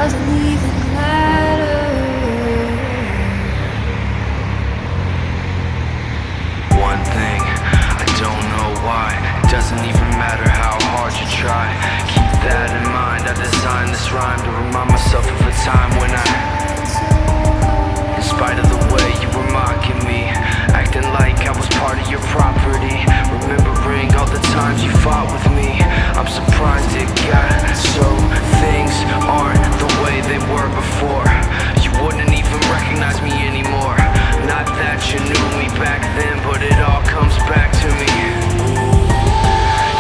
doesn't even matter. One thing, I don't know why. It doesn't even matter how hard you try. Keep that in mind. I designed this rhyme to remind myself of a time when in spite of the way you were mocking me, acting like I was part of your property, remembering all the times you fought with me, I'm surprised it got so things aren't the way they were before. You wouldn't even recognize me anymore. Not that you knew me back then, but it all comes back to me.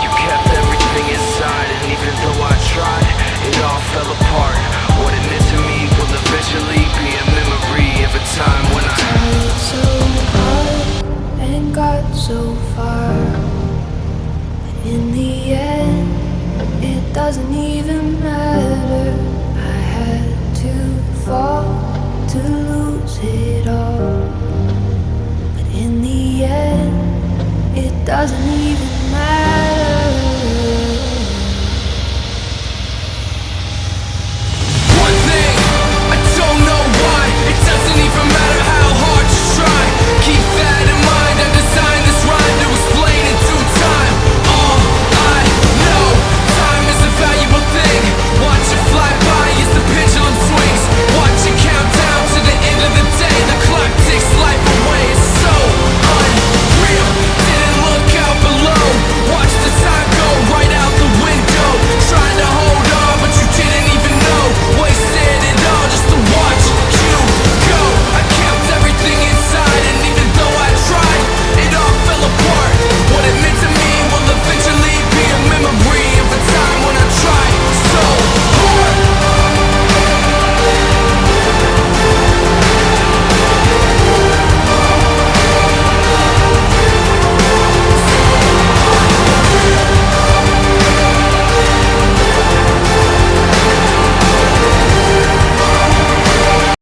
You kept everything inside, and even though I tried, it all fell apart. What it meant to me will eventually be a memory of a time when I tried so hard and got so far, but in the end, it doesn't even matter. I had to fall to lose it all, but in the end, it doesn't even